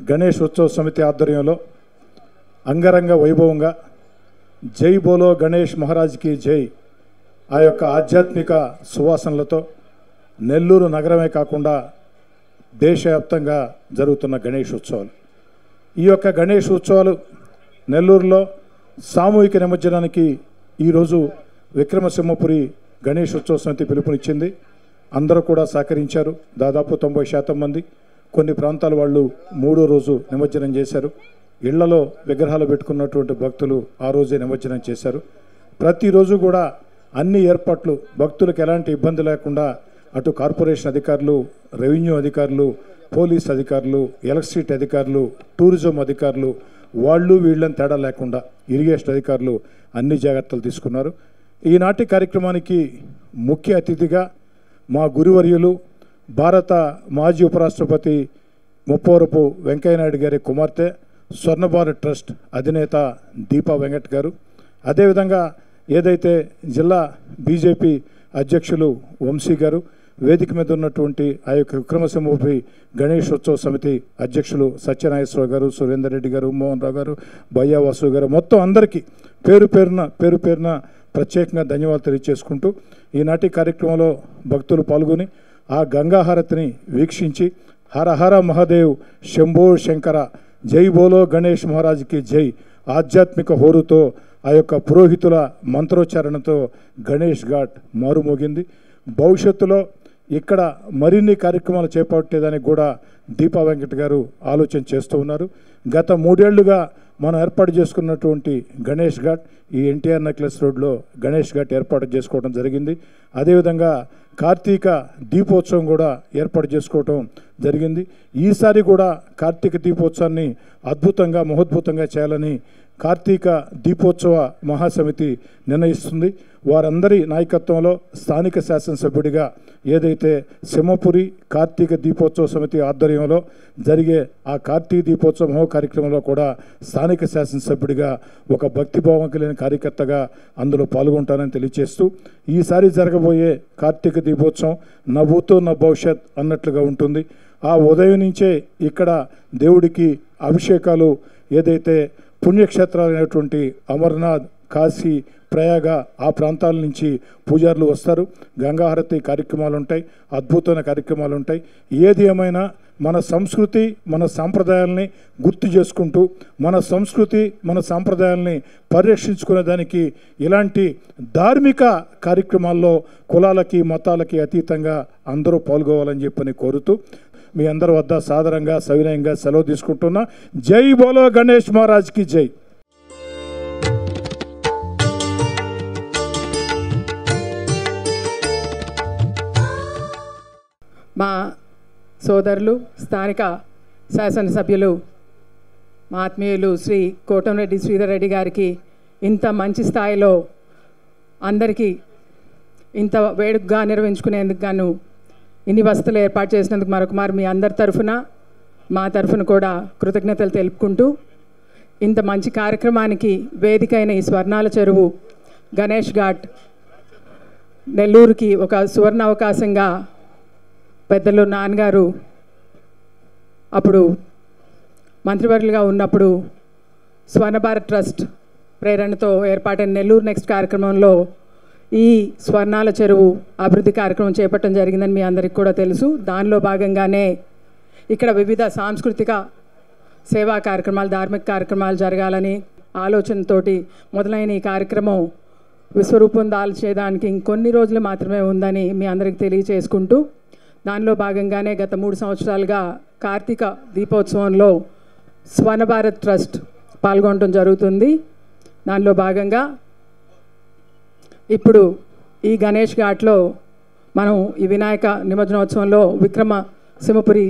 గణేష్ ఉత్సవ సమితి ఆధ్వర్యంలో అంగరంగ వైభవంగా జై బోలో గణేష్ మహారాజ్కి జై ఆ యొక్క ఆధ్యాత్మిక సువాసనలతో నెల్లూరు నగరమే కాకుండా దేశవ్యాప్తంగా జరుగుతున్న గణేష్ ఉత్సవాలు. ఈ యొక్క గణేష్ ఉత్సవాలు నెల్లూరులో సామూహిక నిమజ్జనానికి ఈరోజు విక్రమసింహపురి గణేష్ ఉత్సవ సమితి పిలుపునిచ్చింది. అందరూ కూడా సహకరించారు. దాదాపు 90% మంది. కొన్ని ప్రాంతాల వాళ్ళు 3వ రోజు నిమజ్జనం చేశారు. ఇళ్లలో విగ్రహాలు పెట్టుకున్నటువంటి భక్తులు ఆ రోజే నిమజ్జనం చేశారు. ప్రతిరోజు కూడా అన్ని ఏర్పాట్లు భక్తులకు ఎలాంటి ఇబ్బంది లేకుండా అటు కార్పొరేషన్ అధికారులు, రెవెన్యూ అధికారులు, పోలీస్ అధికారులు, ఎలక్ట్రిసిటీ అధికారులు, టూరిజం అధికారులు వాళ్ళు వీళ్ళని తేడా లేకుండా ఇరిగేషన్ అధికారులు అన్ని జాగ్రత్తలు తీసుకున్నారు. ఈనాటి కార్యక్రమానికి ముఖ్య అతిథిగా మా గురువర్యులు భారత మాజీ ఉపరాష్ట్రపతి ముప్పవరపు వెంకయ్యనాయుడు గారి కుమార్తె స్వర్ణభారత్ ట్రస్ట్ అధినేత దీపా వెంకట్ గారు, అదేవిధంగా ఏదైతే జిల్లా బీజేపీ అధ్యక్షులు వంశీ గారు, వేదిక మీద ఉన్నటువంటి ఆ యొక్క విక్రమసింహపురి గణేష్ ఉత్సవ సమితి అధ్యక్షులు సత్యనాగేశ్వర గారు, సురేందర్ రెడ్డి గారు, మోహన్ రావు గారు, బయ్యా వాసు గారు, మొత్తం అందరికీ పేరు పేరున ప్రత్యేకంగా ధన్యవాదాలు తెలియజేసుకుంటూ ఈనాటి కార్యక్రమంలో భక్తులు పాల్గొని ఆ గంగాహారతిని వీక్షించి హర హర మహాదేవ్ శంభో శంకర జై బోలో గణేష్ మహారాజ్కి జై ఆధ్యాత్మిక హోరుతో ఆ యొక్క పురోహితుల మంత్రోచ్చారణతో గణేష్ ఘాట్ మారుమోగింది. భవిష్యత్తులో ఇక్కడ మరిన్ని కార్యక్రమాలు చేపట్టేదానికి కూడా దీపా వెంకట్ గారు ఆలోచన చేస్తూ ఉన్నారు. గత 3 ఏళ్లుగా మనం ఏర్పాటు చేసుకున్నటువంటి గణేష్ ఘాట్ ఈ ఎన్టీఆర్ నెక్లెస్ రోడ్లో గణేష్ ఘాట్ ఏర్పాటు చేసుకోవడం జరిగింది. అదేవిధంగా కార్తీక దీపోత్సవం కూడా ఏర్పాటు చేసుకోవటం జరిగింది. ఈసారి కూడా కార్తీక దీపోత్సవాన్ని అద్భుతంగా మహోద్భుతంగా చేయాలని కార్తీక దీపోత్సవ మహాసమితి నిర్ణయిస్తుంది. వారందరి నాయకత్వంలో స్థానిక శాసనసభ్యుడిగా ఏదైతే సింహపురి కార్తీక దీపోత్సవ సమితి ఆధ్వర్యంలో జరిగే ఆ కార్తీక దీపోత్సవ మహో కార్యక్రమంలో కూడా స్థానిక శాసనసభ్యుడిగా ఒక భక్తిభావం కలిగిన కార్యకర్తగా అందులో పాల్గొంటానని తెలియజేస్తూ ఈసారి జరగబోయే కార్తీక దీపోత్సవం నా భూతో నా భవిష్యత్ అన్నట్లుగా ఉంటుంది. ఆ ఉదయం నుంచే ఇక్కడ దేవుడికి అభిషేకాలు ఏదైతే పుణ్యక్షేత్రాలైనటువంటి అమర్నాథ్, కాశీ, ప్రయాగ ఆ ప్రాంతాల నుంచి పూజారులు వస్తారు. గంగాహారతి కార్యక్రమాలు ఉంటాయి, అద్భుతమైన కార్యక్రమాలు ఉంటాయి. ఏది ఏమైనా మన సంస్కృతి మన సాంప్రదాయాల్ని గుర్తు చేసుకుంటూ మన సంస్కృతి మన సాంప్రదాయాల్ని పరిరక్షించుకునే దానికి ఇలాంటి ధార్మిక కార్యక్రమాల్లో కులాలకి మతాలకి అతీతంగా అందరూ పాల్గొవాలని చెప్పని కోరుతూ మీ అందరి వద్ద సాదరంగా సవినయంగా సెలవు తీసుకుంటున్నా. జై బోలో గణేష్ మహారాజ్కి జై. మా సోదరులు స్థానిక శాసనసభ్యులు మా ఆత్మీయులు శ్రీ కోటంరెడ్డి శ్రీధర్ రెడ్డి గారికి ఇంత మంచి స్థాయిలో అందరికీ ఇంత వేడుకగా నిర్వహించుకునేందుకు గాను ఇన్ని వసతులు ఏర్పాటు చేసినందుకు మరొకమారు మీ అందరి తరఫున మా తరఫున కూడా కృతజ్ఞతలు తెలుపుకుంటూ ఇంత మంచి కార్యక్రమానికి వేదికైన ఈ స్వర్ణాల చెరువు గణేష్ ఘాట్ నెల్లూరుకి ఒక సువర్ణ అవకాశంగా పెద్దలు నాన్నగారు అప్పుడు మంత్రివర్యులుగా ఉన్నప్పుడు స్వర్ణభారత్ ట్రస్ట్ ప్రేరణతో ఏర్పాటైన నెల్లూరు నెక్స్ట్ కార్యక్రమంలో ఈ స్వర్ణాల చెరువు అభివృద్ధి కార్యక్రమం చేపట్టడం జరిగిందని మీ అందరికీ కూడా తెలుసు. దానిలో భాగంగానే ఇక్కడ వివిధ సాంస్కృతిక సేవా కార్యక్రమాలు, ధార్మిక కార్యక్రమాలు జరగాలని ఆలోచనతోటి మొదలైన ఈ కార్యక్రమం విశ్వరూపం దాల్చేదానికి ఇంకొన్ని రోజులు మాత్రమే ఉందని మీ అందరికీ తెలియచేసుకుంటూ దానిలో భాగంగానే గత 3 సంవత్సరాలుగా కార్తీక దీపోత్సవంలో స్వర్ణభారత్ ట్రస్ట్ పాల్గొనడం జరుగుతుంది. దానిలో భాగంగా ఇప్పుడు ఈ గణేష్ ఘాట్లో మనం ఈ వినాయక నిమజ్జనోత్సవంలో విక్రమ సింహపురి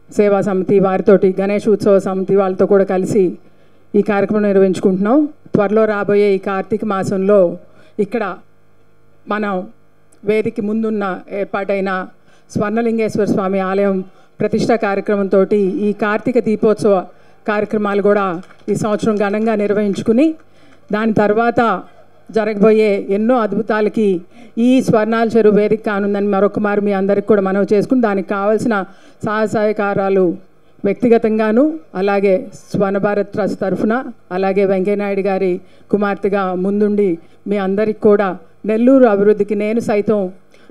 సేవా సమితి వారితోటి గణేష్ ఉత్సవ సమితి వాళ్ళతో కూడా కలిసి ఈ కార్యక్రమం నిర్వహించుకుంటున్నాం. త్వరలో రాబోయే ఈ కార్తీక మాసంలో ఇక్కడ మనం వేదిక ముందున్న ఏర్పాటైన స్వర్ణలింగేశ్వర స్వామి ఆలయం ప్రతిష్ఠా కార్యక్రమంతో ఈ కార్తీక దీపోత్సవ కార్యక్రమాలు కూడా ఈ సంవత్సరం ఘనంగా నిర్వహించుకుని దాని తర్వాత జరగబోయే ఎన్నో అద్భుతాలకి ఈ స్వర్ణాల చెరువు వేదిక కానుందని మరొకమారు మీ అందరికి కూడా మనవి చేసుకుని దానికి కావాల్సిన సహాయ సహకారాలు వ్యక్తిగతంగాను అలాగే స్వర్ణభారత్ ట్రస్ట్ తరఫున అలాగే వెంకయ్యనాయుడు గారి కుమార్తెగా ముందుండి మీ అందరికి కూడా నెల్లూరు అభివృద్ధికి నేను సైతం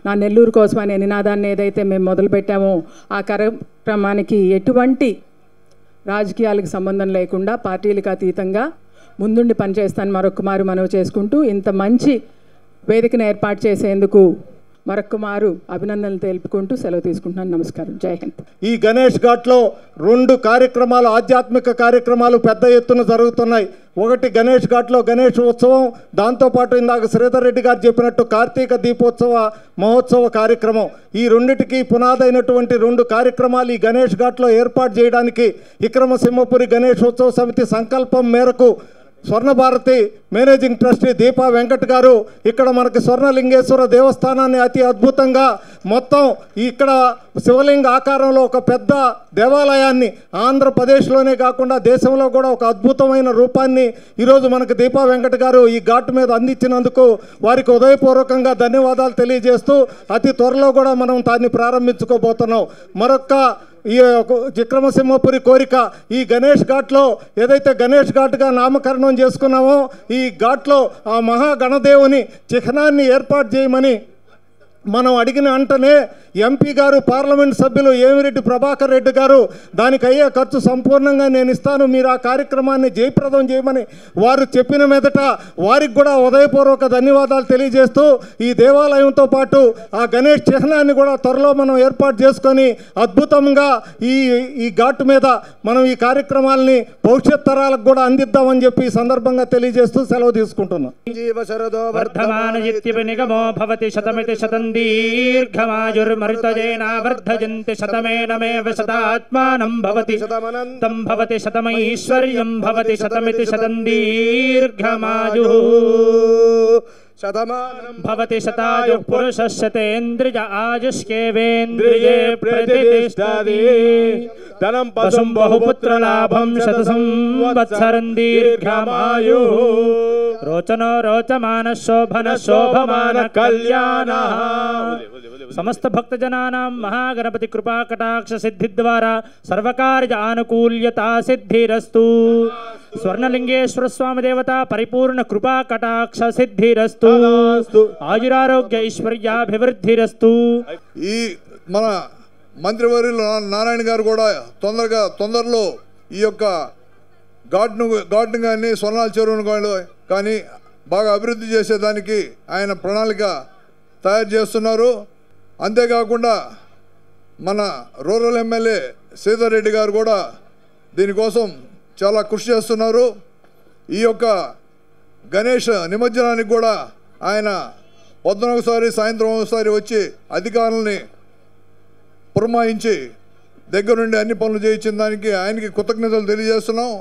నా నెల్లూరు కోసం అనే నినాదాన్ని ఏదైతే మేము మొదలుపెట్టామో ఆ కార్యక్రమానికి ఎటువంటి రాజకీయాలకు సంబంధం లేకుండా పార్టీలకు అతీతంగా ముందుండి పనిచేస్తాను మరొక మారు మనవి చేసుకుంటూ ఇంత మంచి వేదికను ఏర్పాటు చేసేందుకు మరొక మారు అభినందనలు తెలుపుకుంటూ సెలవు తీసుకుంటున్నాను. నమస్కారం. జై హింద్. ఈ గణేష్ ఘాట్లో 2 కార్యక్రమాలు, ఆధ్యాత్మిక కార్యక్రమాలు పెద్ద ఎత్తున జరుగుతున్నాయి. ఒకటి గణేష్ ఘాట్లో గణేష్ ఉత్సవం, దాంతోపాటు ఇందాక శ్రీధర్ రెడ్డి గారు చెప్పినట్టు కార్తీక దీపోత్సవ మహోత్సవ కార్యక్రమం. ఈ రెండింటికి పునాదైనటువంటి 2 కార్యక్రమాలు ఈ గణేష్ ఘాట్లో ఏర్పాటు చేయడానికి విక్రమసింహపురి గణేష్ ఉత్సవ సమితి సంకల్పం మేరకు స్వర్ణభారతి మేనేజింగ్ ట్రస్టీ దీపా వెంకట్ గారు ఇక్కడ మనకి స్వర్ణలింగేశ్వర దేవస్థానాన్ని అతి అద్భుతంగా మొత్తం ఇక్కడ శివలింగ ఆకారంలో ఒక పెద్ద దేవాలయాన్ని ఆంధ్రప్రదేశ్లోనే కాకుండా దేశంలో కూడా ఒక అద్భుతమైన రూపాన్ని ఈరోజు మనకు దీపా వెంకట్ గారు ఈ ఘాట్ మీద అందించినందుకు వారికి హృదయపూర్వకంగా ధన్యవాదాలు తెలియజేస్తూ అతి త్వరలో కూడా మనం దాన్ని ప్రారంభించుకోబోతున్నాం. మరొక ఈ విక్రమసింహపురి కోరిక ఈ గణేష్ ఘాట్లో ఏదైతే గణేష్ ఘాట్గా నామకరణం చేసుకున్నామో ఈ ఘాట్లో ఆ మహాగణదేవుని చిహ్నాన్ని ఏర్పాటు చేయమని మనం అడిగిన వెంటనే ఎంపీ గారు పార్లమెంట్ సభ్యులు ఏమిరెడ్డి ప్రభాకర్ రెడ్డి గారు దానికి అయ్యే ఖర్చు సంపూర్ణంగా నేను ఇస్తాను, మీరు ఆ కార్యక్రమాన్ని జయప్రదం చేయమని వారు చెప్పిన మీదట వారికి కూడా హృదయపూర్వక ధన్యవాదాలు తెలియజేస్తూ ఈ దేవాలయంతో పాటు ఆ గణేష్ చిహ్నాన్ని కూడా త్వరలో మనం ఏర్పాటు చేసుకొని అద్భుతంగా ఈ ఘాటు మీద మనం ఈ కార్యక్రమాలని భవిష్యత్ తరాలకు కూడా అందిద్దామని చెప్పి ఈ సందర్భంగా తెలియజేస్తూ సెలవు తీసుకుంటున్నాం. దీర్ఘమాయుర్మృతజేనావర్ధజంతి శతమేనమేవ శతాత్మానం భవతి తం భవతి శతమైశ్వర్యం భవతి శతమితి శతం దీర్ఘమాయుః భవతి శతాయుః పురుషः శతేంద్రియ ఆయుష్యేవేంద్రియే ప్రతిష్ఠతి ధనం పశుం బహుపుత్రలాభం శత సంవత్సరం దీర్ఘమాయుః రోచనో రోచమాన శోభన శోభమాన కళ్యాణ. సమస్త భక్తజనానాం మహాగణపతి కృపా కటాక్ష సిద్ధి ద్వారా సర్వకార్య ఆనుకూల్యతా సిద్ధిరస్తు. స్వర్ణలింగేశ్వర స్వామి దేవత పరిపూర్ణ కృపా కటాక్ష సిద్ధిరస్తు. ఆయురారోగ్య ఐశ్వర్యాభివృద్ధిరస్తు. ఈ మన మంత్రివర్యులు నారాయణ గారు కూడా తొందరలో ఈ యొక్క ఘాట్ను కానీ స్వర్ణాల చెరువును కానీ బాగా అభివృద్ధి చేసేదానికి ఆయన ప్రణాళిక తయారు చేస్తున్నారు. అంతేకాకుండా మన రూరల్ ఎమ్మెల్యే శ్రీధర్ రెడ్డి గారు కూడా దీనికోసం చాలా కృషి చేస్తున్నారు. ఈ యొక్క గణేష్ నిమజ్జనానికి కూడా ఆయన పొద్దున ఒకసారి సాయంత్రం ఒకసారి వచ్చి అధికారులని పురమాయించి దగ్గరుండి అన్ని పనులు చేయించిన దానికి ఆయనకి కృతజ్ఞతలు తెలియజేస్తున్నాం.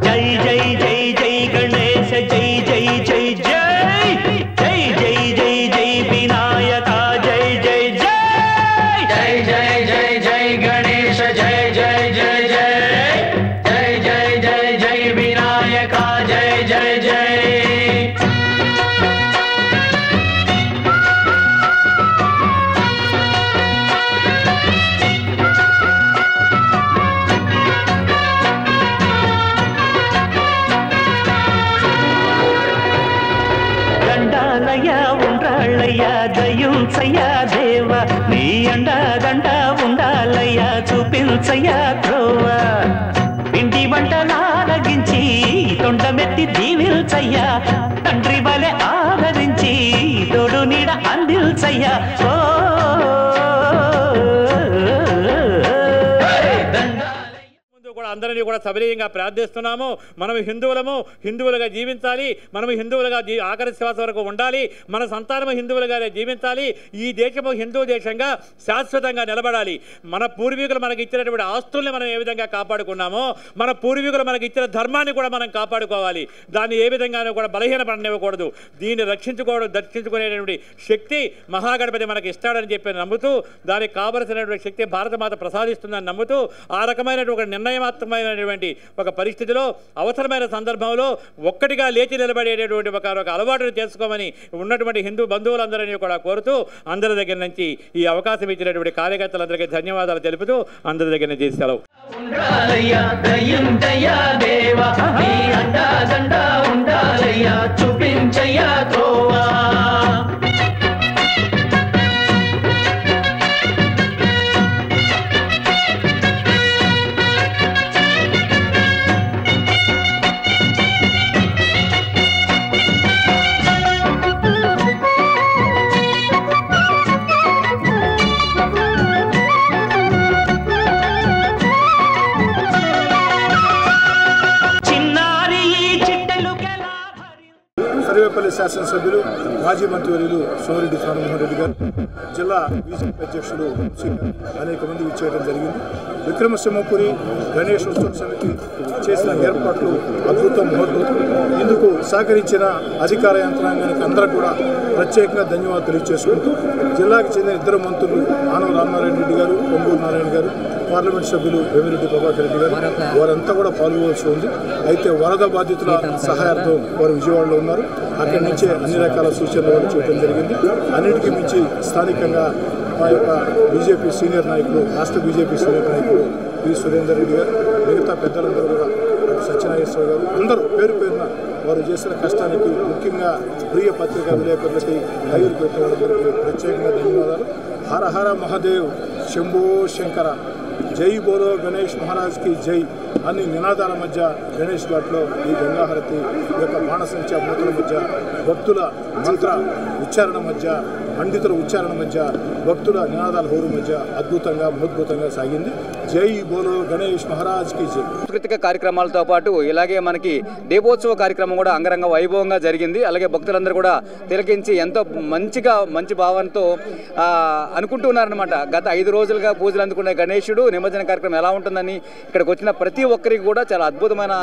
జై జై జై జై గణేశ జై జై జై జై జై జై జై జై వినాయక జై జై జై జై జై జై జై గణేశ జై జై జై జై జై జై జై జై వినాయక జై జై జై. దయుంచయ్యా దేవ నీ అండ దండ ఉండాలయ్యా చూపించయ్యా త్రోవ. పిండి వంటలారగించి తొండమెత్తి దీవిల్చయ్యా తండ్రి వలె ఆదరించి తోడు నీడ అందిల్చయ్యా. ఓ కూడా అందరినీ కూడా సవినయంగా ప్రార్థిస్తున్నాము. మనం హిందువులుగా జీవించాలి. మనం హిందువులుగా ఆఖరి శ్వాస వరకు ఉండాలి. మన సంతానము హిందువులుగానే జీవించాలి. ఈ దేశము హిందూ దేశంగా శాశ్వతంగా నిలబడాలి. మన పూర్వీకులు మనకి ఇచ్చినటువంటి ఆస్తుల్ని మనం ఏ విధంగా కాపాడుకున్నామో మన పూర్వీకులు మనకి ఇచ్చిన ధర్మాన్ని కూడా మనం కాపాడుకోవాలి. దాన్ని ఏ విధంగానూ కూడా బలహీనపడనివ్వకూడదు. దీన్ని దర్శించుకునేటువంటి శక్తి మహాగణపతి మనకి ఇస్తాడని చెప్పి నమ్ముతూ దానికి కావలసినటువంటి శక్తి భారతమాత ప్రసాదిస్తుందని నమ్ముతూ ఆ రకమైనటువంటి నిర్ణయం అవసరమైనటువంటి ఒక పరిస్థితిలో అవసరమైన సందర్భంలో ఒక్కటిగా లేచి నిలబడేటటువంటి ఒక అలవాటును చేసుకోమని ఉన్నటువంటి హిందూ బంధువులందరినీ కూడా కోరుతూ అందరి దగ్గర నుంచి ఈ అవకాశం ఇచ్చినటువంటి కార్యకర్తలందరికీ ధన్యవాదాలు తెలుపుతూ అందరి దగ్గర నుంచి సెలవు. చూపించయ్యా త్రోవా సర్వేపల్లి శాసనసభ్యులు మాజీ మంత్రివర్యులు సోమిరెడ్డి చంద్రమోహన్ రెడ్డి గారు, జిల్లా బీజేపీ అధ్యక్షులు అనేక మంది ఇచ్చేయడం జరిగింది. విక్రమసింహపురి గణేష్ ఉత్సవ సమితి చేసిన ఏర్పాట్లు అద్భుతం, మహోద్భుతం. ఇందుకు సహకరించిన అధికార యంత్రాంగానికి అందరూ కూడా ప్రత్యేకంగా ధన్యవాదాలు తెలియజేసుకుంటూ జిల్లాకు చెందిన ఇద్దరు మంత్రులు ఆనవ రామనారాయణ రెడ్డి గారు, పొంగూరు నారాయణ గారు, పార్లమెంట్ సభ్యులు వేమిరెడ్డి ప్రభాకర్ రెడ్డి గారు వారంతా కూడా పాల్గొవలసి ఉంది. అయితే వరద బాధితుల సహాయార్థం వారు విజయవాడలో ఉన్నారు. అక్కడి నుంచే అన్ని రకాల సూచనలు వాళ్ళు చేయడం జరిగింది. అన్నిటికీ మించి స్థానికంగా మా యొక్క బీజేపీ సీనియర్ నాయకులు, రాష్ట్ర బీజేపీ సీనియర్ నాయకులు పి సురేందర్ రెడ్డి గారు, మిగతా పెద్దలందరూ కూడా సత్యనాగేశ్వర గారు అందరూ పేరు పేరున వారు చేసిన కష్టానికి, ముఖ్యంగా ప్రియ పత్రికా విలేకరులకి, లైవ్ పెట్టే వాళ్ళందరికీ ప్రత్యేకంగా ధన్యవాదాలు. హర హర మహాదేవ్, శంభో శంకర, జై బోలో గణేష్ మహారాజ్కి జై అన్ని నినాదాల మధ్య గణేష్ ఘాట్లో ఈ గంగాహారతి యొక్క బాణసంచ మూతల మధ్య, భక్తుల మంత్ర ఉచ్చారణ మధ్య, పండితుల ఉచ్చారణ మధ్య, భక్తుల నినాదాల హోరు మధ్య అద్భుతంగా మహోద్భుతంగా సాగింది. జై బోలో గణేష్ మహారాజ్కి జై. సాంస్కృతిక కార్యక్రమాలతో పాటు ఇలాగే మనకి దీపోత్సవ కార్యక్రమం కూడా అంగరంగ వైభవంగా జరిగింది. అలాగే భక్తులందరూ కూడా తిలకించి ఎంతో మంచి భావంతో అనుకుంటున్నారనమాట. గత 5 రోజులుగా పూజలు అందుకునే గణేశుడు నిమజ్జన కార్యక్రమం ఎలా ఉంటుందని ఇక్కడికి వచ్చిన ప్రతి ఒక్కరికి కూడా చాలా అద్భుతమైన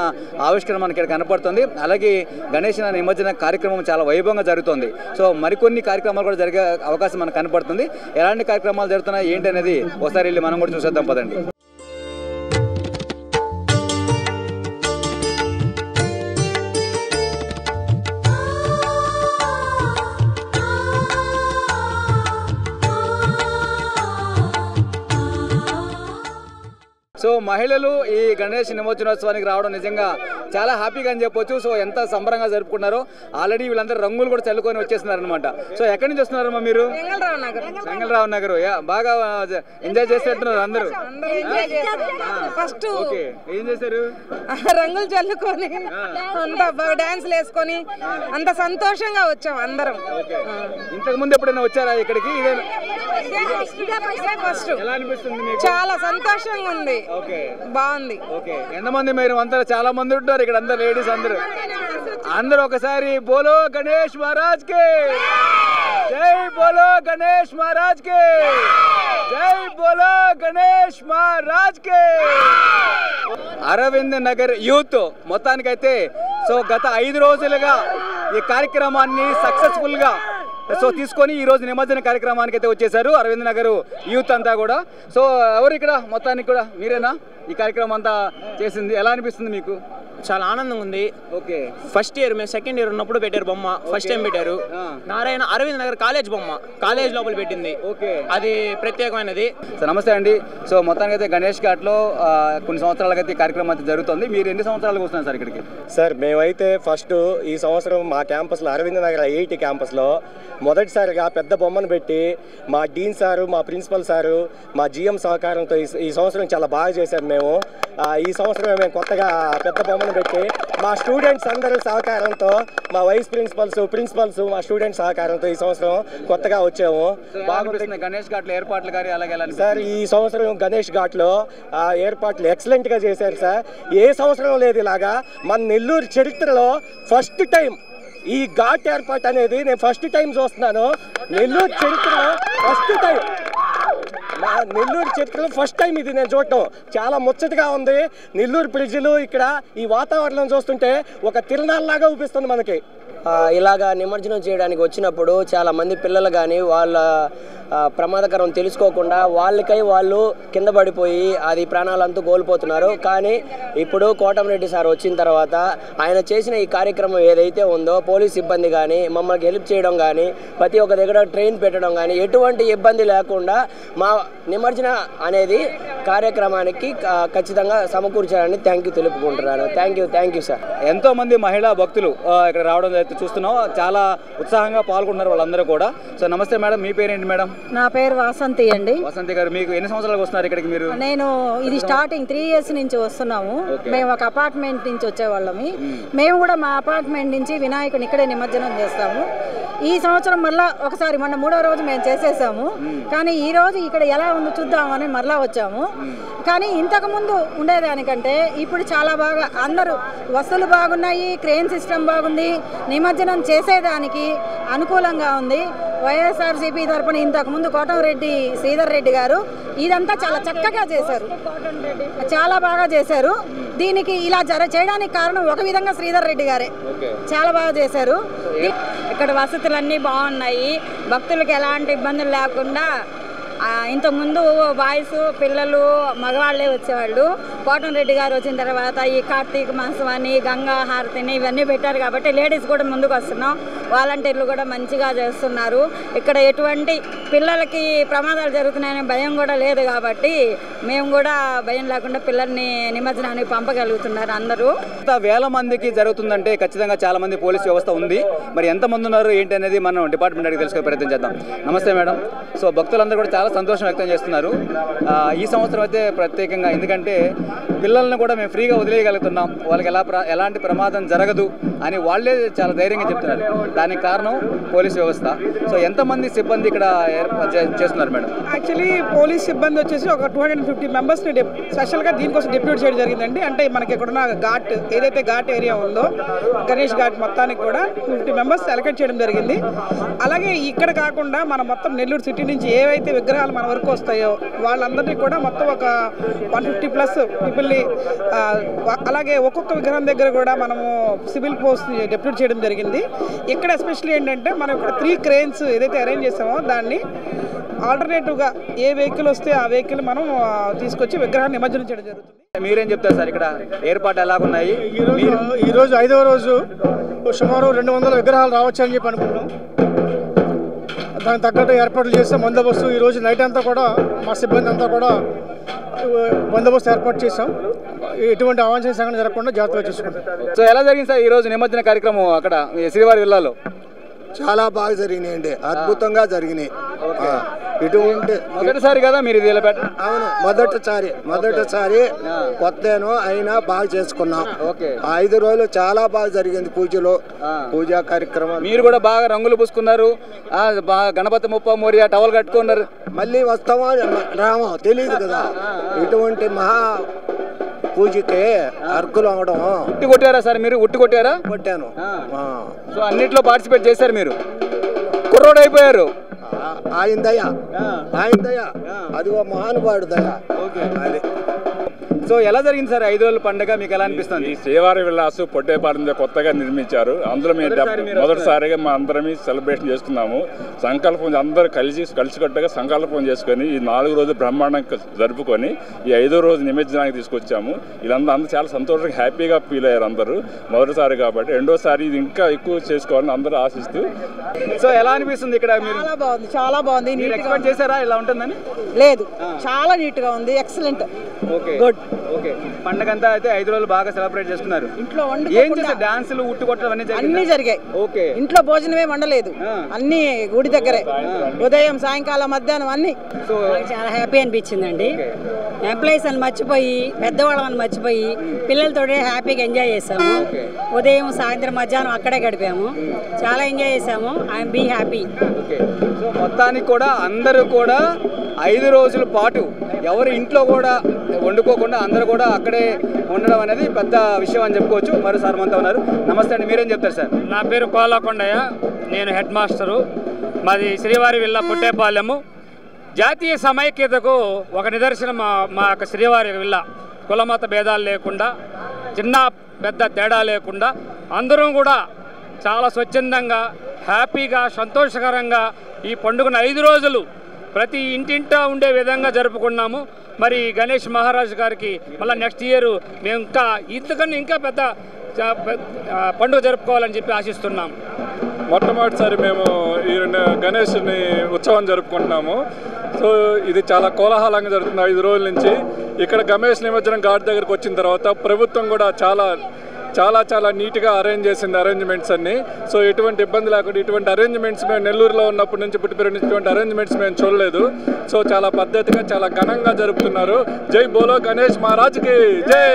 ఆవిష్కరణ మనకి ఇక్కడ కనపడుతుంది. అలాగే గణేష్ నిమజ్జన కార్యక్రమం చాలా వైభవంగా జరుగుతుంది. సో మరికొన్ని కార్యక్రమాలు కూడా జరిగే అవకాశం మనకు కనపడుతుంది. ఎలాంటి కార్యక్రమాలు జరుగుతున్నాయి ఏంటి అనేది ఒకసారి వెళ్ళి మనం కూడా చూసేద్దాం పదండి. సో మహిళలు ఈ గణేష్ నిమజ్జనోత్సవానికి రావడం నిజంగా చాలా హ్యాపీగా అని చెప్పొచ్చు. సో ఎంత సంబరంగా జరుపుకున్నారో. ఆల్రెడీ వీళ్ళందరూ రంగులు కూడా చల్లుకొని వచ్చేస్తున్నారు అనమాట. సో ఎక్కడి నుంచి వస్తున్నారమ్మా మీరు? వెంగళరావు నగర్. బాగా ఎంజాయ్ చేసేట్టున్నారు అందరూ. ఫస్ట్ ఓకే, ఏం చేశారు? రంగులు చల్లుకొని అంతా డాన్స్లు వేసుకొని అంత సంతోషంగా వచ్చాం అందరం. ఇంతకు ముందు ఎప్పుడైనా వచ్చారా ఇక్కడికి? ఫస్ట్. ఎలా అనిపిస్తుంది మీకు? చాలా సంతోషంగా ఉంది. బాగుంది. ఓకే, ఎంతమంది మీరు? అందరూ చాలా మంది ఉంటారు ఇక్కడ, అందరు లేడీస్ అందరూ ఒకసారి బోలో గణేష్ మహారాజ్ కి జై, బోలో గణేష్ మహారాజ్ కి జై, బోలో గణేష్ మహారాజ్ కి. అరవింద్ నగర్ యూత్ మొత్తానికైతే సో గత 5 రోజులుగా ఈ కార్యక్రమాన్ని సక్సెస్ఫుల్ గా సో తీసుకొని ఈ రోజు నిమజ్జన కార్యక్రమానికి అయితే వచ్చేసారు అరవింద్ నగర్ యూత్ అంతా కూడా. సో ఎవరు ఇక్కడ మొత్తానికి కూడా మీరేనా ఈ కార్యక్రమం అంతా చేసింది? ఎలా అనిపిస్తుంది మీకు? చాలా ఆనందంగా ఉంది. ఓకే, ఫస్ట్ ఇయర్ మేము సెకండ్ ఇయర్ ఉన్నప్పుడు పెట్టారు బొమ్మ, ఫస్ట్ టైం పెట్టారు. నారాయణ అరవింద్ నగర్ కాలేజ్ బొమ్మ, కాలేజ్ లోపల పెట్టింది. ఓకే, అది ప్రత్యేకమైనది. సో నమస్తే అండి. సో మొత్తానికి అయితే గణేష్ ఘాట్లో కొన్ని సంవత్సరాలుగా అయితే కార్యక్రమం అయితే జరుగుతుంది. మీరు ఎన్ని సంవత్సరాలుగా వస్తున్నారు సార్ ఇక్కడికి? సార్ మేమైతే ఫస్ట్ ఈ సంవత్సరం మా క్యాంపస్లో అరవింద్ నగర్ ఐఐటి క్యాంపస్లో మొదటిసారిగా పెద్ద బొమ్మను పెట్టి మా డీన్ సారు, మా ప్రిన్సిపల్ సారు, మా జిఎం సహకారంతో ఈ సంవత్సరం చాలా బాగా చేశాం మేము. ఈ సంవత్సరం మేము కొత్తగా పెద్ద బొమ్మను పెట్టి మా స్టూడెంట్స్ అందరూ సహకారంతో, మా వైస్ ప్రిన్సిపల్స్ మా స్టూడెంట్స్ సహకారంతో ఈ సంవత్సరం కొత్తగా వచ్చాము. బాగుంటుంది గణేష్ ఘాట్లో ఏర్పాట్లు కానీ అలాగే సార్. ఈ సంవత్సరం గణేష్ ఘాట్లో ఏర్పాట్లు ఎక్సలెంట్గా చేశారు సార్. ఏ సంవత్సరం లేదు ఇలాగా. మన నెల్లూరు చరిత్రలో ఫస్ట్ టైం ఈ ఘాట్ ఏర్పాటు అనేది నేను ఫస్ట్ టైం చూస్తున్నాను. నెల్లూరు చరిత్రలో ఫస్ట్ టైం, మా నెల్లూరు చరిత్రలో ఫస్ట్ టైం ఇది నేను చూడటం. చాలా ముచ్చటగా ఉంది. నెల్లూరు ప్రజలు ఇక్కడ ఈ వాతావరణం చూస్తుంటే ఒక తిరునాళ్ళలాగా ఊపిస్తుంది మనకి. ఇలాగా నిమజ్జనం చేయడానికి వచ్చినప్పుడు చాలామంది పిల్లలు కానీ వాళ్ళ ప్రమాదకరం తెలుసుకోకుండా వాళ్ళకై వాళ్ళు కింద పడిపోయి అది ప్రాణాలంతా కోల్పోతున్నారు. కానీ ఇప్పుడు కోటమిరెడ్డి సార్ వచ్చిన తర్వాత ఆయన చేసిన ఈ కార్యక్రమం ఏదైతే ఉందో పోలీస్ సిబ్బంది కానీ మమ్మల్ని హెల్ప్ చేయడం కానీ ప్రతి ఒక్క దగ్గర ట్రైన్ పెట్టడం కానీ ఎటువంటి ఇబ్బంది లేకుండా మా నిమజ్జన అనేది కార్యక్రమానికి ఖచ్చితంగా సమకూర్చాలని థ్యాంక్ యూ తెలుపుకుంటున్నాను. Thank you sir. ఎంతోమంది మహిళా భక్తులు ఇక్కడ రావడం అయితే చూస్తున్నాం, చాలా ఉత్సాహంగా పాల్గొంటున్నారు వాళ్ళందరూ కూడా. సో నమస్తే మేడం, మీ పేరేంటి మేడం? నా పేరు వాసంతి అండి. వాసంతి గారు, మీకు ఎన్ని సంవత్సరాలు వస్తున్నారు ఇక్కడికి మీరు? నేను ఇది స్టార్టింగ్ 3 years నుంచి వస్తున్నాము. మేము ఒక అపార్ట్మెంట్ నుంచి వచ్చేవాళ్ళమి. మేము కూడా మా అపార్ట్మెంట్ నుంచి వినాయకుని ఇక్కడే నిమజ్జనం చేస్తాము. ఈ సంవత్సరం మళ్ళీ ఒకసారి మొన్న 3వ రోజు మేము చేసేసాము. కానీ ఈ రోజు ఇక్కడ ఎలా ఉందో చూద్దామని మరలా వచ్చాము. కానీ ఇంతకుముందు ఉండేదానికంటే ఇప్పుడు చాలా బాగా అందరూ వస్తువులు బాగున్నాయి, క్రేన్ సిస్టమ్ బాగుంది, నిమజ్జనం చేసేదానికి అనుకూలంగా ఉంది. వైఎస్ఆర్సీపీ తరఫున ఇంతకుముందు కోటమిరెడ్డి శ్రీధర్ రెడ్డి గారు ఇదంతా చాలా చక్కగా చేశారు, చాలా బాగా చేశారు. దీనికి ఇలా చేయడానికి కారణం ఒక విధంగా శ్రీధర్ రెడ్డి గారే చాలా బాగా చేశారు. ఇక్కడ వసతులన్నీ బాగున్నాయి, భక్తులకు ఎలాంటి ఇబ్బందులు లేకుండా. ఇంతకుముందు బాయ్స్ పిల్లలు మగవాళ్ళే వచ్చేవాళ్ళు. కోటమిరెడ్డి గారు వచ్చిన తర్వాత ఈ కార్తీక మాసం అని గంగా హారతిని ఇవన్నీ పెట్టారు కాబట్టి లేడీస్ కూడా ముందుకు వస్తున్నాం. వాలంటీర్లు కూడా మంచిగా చేస్తున్నారు. ఇక్కడ ఎటువంటి పిల్లలకి ప్రమాదాలు జరుగుతున్నాయనే భయం కూడా లేదు కాబట్టి మేము కూడా భయం లేకుండా పిల్లల్ని నిమజ్జనానికి పంపగలుగుతున్నారు అందరూ. వేల మందికి జరుగుతుందంటే ఖచ్చితంగా చాలా మంది పోలీస్ వ్యవస్థ ఉంది. మరి ఎంతమంది ఉన్నారు ఏంటి అనేది మనం డిపార్ట్మెంట్ అడిగి తెలుసుకునే ప్రయత్నం చేద్దాం. నమస్తే మేడం. సో భక్తులందరూ కూడా చాలా సంతోషం వ్యక్తం చేస్తున్నారు ఈ సంవత్సరం అయితే ప్రత్యేకంగా. ఎందుకంటే పిల్లల్ని కూడా మేము ఫ్రీగా వదిలేయగలుగుతున్నాం, వాళ్ళకి ఎలాంటి ప్రమాదం జరగదు అని వాళ్ళే చాలా ధైర్యంగా చెప్తున్నారు. దానికి కారణం పోలీస్ వ్యవస్థ. సో ఎంతమంది సిబ్బంది ఇక్కడ చేస్తున్నారు మేడం? యాక్చువల్లీ పోలీస్ సిబ్బంది వచ్చేసి ఒక 250 మెంబర్స్ని స్పెషల్గా దీనికోసం డిప్యూట్ చేయడం జరిగిందండి. అంటే మనకి ఇక్కడున్న ఘాట్ ఏదైతే ఘాట్ ఏరియా ఉందో గణేష్ ఘాట్ మొత్తానికి కూడా 50 మెంబర్స్ అలొకేట్ చేయడం జరిగింది. అలాగే ఇక్కడ కాకుండా మన మొత్తం నెల్లూరు సిటీ నుంచి ఏవైతే విగ్రహాలు మన వరకు వస్తాయో వాళ్ళందరినీ కూడా మొత్తం ఒక 150+ పీపుల్ని, అలాగే ఒక్కొక్క విగ్రహం దగ్గర కూడా మనము సివిల్ పోస్ట్ డెప్యూట్ చేయడం జరిగింది. ఇక్కడ ఎస్పెషల్లీ ఏంటంటే మనం ఇక్కడ 3 క్రేన్స్ ఏదైతే అరేంజ్ చేసామో దాన్ని ఆల్టర్నేటివ్గా ఏ వెహికల్ వస్తే ఆ వెహికల్ మనం తీసుకొచ్చి విగ్రహాన్ని నిమజ్జనం చేయడం జరుగుతుంది. మీరేం చెప్తారు సార్, ఇక్కడ ఏర్పాట్లు ఎలాగున్నాయి? ఈరోజు 5వ రోజు సుమారు 200 విగ్రహాలు రావచ్చని చెప్పి అనుకుంటున్నాం. దానికి తగ్గట్టు ఏర్పాట్లు చేస్తే బందోబస్తు ఈరోజు నైట్ అంతా కూడా మా సిబ్బంది అంతా కూడా బందోబస్తు ఏర్పాటు చేసాం. ఎటువంటి అవాంఛనీయ సంఘటన జరగకుండా జాగ్రత్తగా చూసుకుంటాం. సో ఎలా జరిగింది సార్ ఈరోజు నిమజ్జన కార్యక్రమం అక్కడ శ్రీవారి విల్లాలో? చాలా బాగా జరిగినాయండి, అద్భుతంగా జరిగినాయి. ఇటువంటి మొదటిసారి కదా మీరు ఇది? అవును, మొదటిసారి కొత్తను అయినా బాగా చేసుకున్నాం. 5 రోజులు చాలా బాగా జరిగింది పూజలు, పూజా కార్యక్రమం. మీరు కూడా బాగా రంగులు పూసుకున్నారు, గణపతి ముప్ప మోరియా టవల్ కట్టుకున్నారు. మళ్ళీ వస్తామో రామో తెలియదు కదా. ఇటువంటి మహా పూజకి అర్కులు అవడం. ఉట్టి కొట్టారా సార్ మీరు? ఉట్టి కొట్టారా? కొట్టాను. సో అన్నిట్లో పార్టిసిపేట్ చేశారు మీరు, కుర్రోడు అయిపోయారు. ఆయన దయ అదిగో మహానుభావుడు దయ. అది సో ఎలా జరిగింది సార్ 5 రోజుల పండుగ, మీకు ఎలా అనిపిస్తుంది? ఈ శ్రీవారి విలాసు పొట్టేపాలెంలో కొత్తగా నిర్మించారు. అందులో మేము మొదటిసారిగా మా అందరం సెలబ్రేషన్ చేసుకున్నాము. సంకల్పం అందరూ కలిసికట్టుగా సంకల్పం చేసుకొని ఈ 4 రోజులు బ్రహ్మాండంగా జరుపుకొని ఈ 5వ రోజు నిమజ్జనానికి తీసుకొచ్చాము. వీళ్ళందరూ చాలా సంతోషంగా హ్యాపీగా ఫీల్ అయ్యారు అందరూ. మొదటిసారి కాబట్టి రెండోసారి ఇది ఇంకా ఎక్కువ చేసుకోవాలని అందరూ ఆశిస్తూ. సో ఎలా అనిపిస్తుంది ఇక్కడ? మీరు చాలా బాగుంది. ఎక్స్పెక్ట్ చేశారా ఇలా ఉంటుందని? లేదు, చాలా నీట్గా ఉంది, ఎక్సలెంట్, గుడ్. ఓకే, పండుగ అంతా అయితే 5 రోజులు బాగా సెలబ్రేట్ చేసుకున్నారు. ఇంట్లో ఏం చేశారు? డాన్సులు, ఉట్టు కొట్టడం అన్ని జరిగాయి. ఓకే, ఇంట్లో భోజనమే వండలేదు, అన్ని గుడి దగ్గరే, ఉదయం సాయంకాలం మధ్యాహ్నం అన్ని. సో చాలా హ్యాపీ అనిపించిందండి. ఎంప్లాయీస్ అని మర్చిపోయి పెద్దవాళ్ళని మర్చిపోయి పిల్లలతో హ్యాపీగా ఎంజాయ్ చేసాము. ఉదయం సాయంత్రం మధ్యాహ్నం అక్కడే గడిపాము, చాలా ఎంజాయ్ చేసాము. I'm be happy. Okay, so మొత్తానికి కూడా అందరూ కూడా 5 రోజుల పాటు ఎవరు ఇంట్లో కూడా వండుకోకుండా అందరూ కూడా అక్కడే ఉండడం అనేది పెద్ద విషయం అని చెప్పుకోవచ్చు. మరోసారి మనతో ఉన్నారు. నమస్తే అండి, మీరేం చెప్తారు సార్? నా పేరు కోలాకొండయ్య, నేను హెడ్ మాస్టరు. మాది శ్రీవారి విల్లా పొట్టేపాలెము. జాతీయ సమైక్యతకు ఒక నిదర్శనం మా యొక్క శ్రీవారి విల్లా. కులమత భేదాలు లేకుండా, చిన్న పెద్ద తేడా లేకుండా అందరం కూడా చాలా స్వచ్ఛందంగా హ్యాపీగా సంతోషకరంగా ఈ పండుగను 5 రోజులు ప్రతి ఇంటింటా ఉండే విధంగా జరుపుకున్నాము. మరి గణేష్ మహారాజ్ గారికి మళ్ళీ నెక్స్ట్ ఇయర్ మేము ఇంతకన్నా ఇంకా పెద్ద పండుగ జరుపుకోవాలని చెప్పి ఆశిస్తున్నాం. మొట్టమొదటిసారి మేము ఈ గణేష్ని ఉత్సవం జరుపుకుంటున్నాము. సో ఇది చాలా కోలాహలంగా జరుగుతుంది 5 రోజుల నుంచి. ఇక్కడ గణేష్ నిమజ్జనం ఘాట్ దగ్గరకు వచ్చిన తర్వాత ప్రభుత్వం కూడా చాలా నీట్గా అరేంజ్ చేసింది అరేంజ్మెంట్స్ అన్ని. సో ఎటువంటి ఇబ్బంది లేకుండా ఇటువంటి అరేంజ్మెంట్స్ మేము నెల్లూరులో ఉన్నప్పటి నుంచి పుట్టిపెరిగిన ఇటువంటి అరేంజ్మెంట్స్ మేము చూడలేదు. సో చాలా పద్ధతిగా చాలా ఘనంగా జరుపుతున్నారు. జై బోలో గణేష్ మహారాజ్కి జై.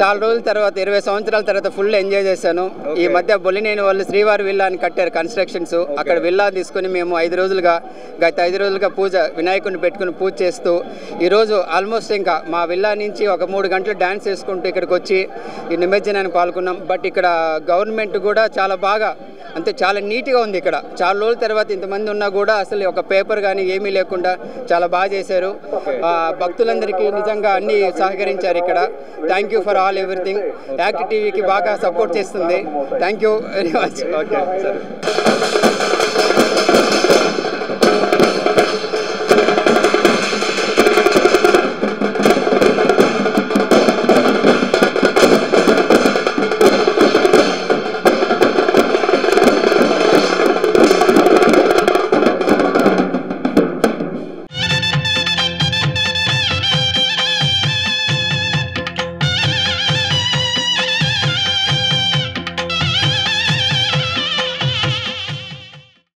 చాలా రోజుల తర్వాత 20 సంవత్సరాల తర్వాత ఫుల్ ఎంజాయ్ చేశాను. ఈ మధ్య బొలినేని వాళ్ళు శ్రీవారి విల్లా అని కట్టారు కన్స్ట్రక్షన్స్. అక్కడ విల్లా తీసుకుని మేము గత 5 రోజులుగా పూజ వినాయకుడిని పెట్టుకుని పూజ చేస్తూ ఈరోజు ఆల్మోస్ట్ ఇంకా మా విల్లా నుంచి ఒక 3 గంటలు డ్యాన్స్ చేసుకుంటూ ఇక్కడికి వచ్చి ఈ నిమజ్జనాన్ని పాల్గొన్నాం. బట్ ఇక్కడ గవర్నమెంట్ కూడా చాలా బాగా చాలా నీట్గా ఉంది. ఇక్కడ చాలా రోజుల తర్వాత ఇంతమంది ఉన్నా కూడా అసలు ఒక పేపర్ కానీ ఏమీ లేకుండా చాలా బాగా చేశారు. భక్తులందరికీ నిజంగా అన్ని సహకరించారు ఇక్కడ. Thank you for all everything. Act టీవీకి బాగా సపోర్ట్ చేస్తుంది. Thank you very much. Okay సరే.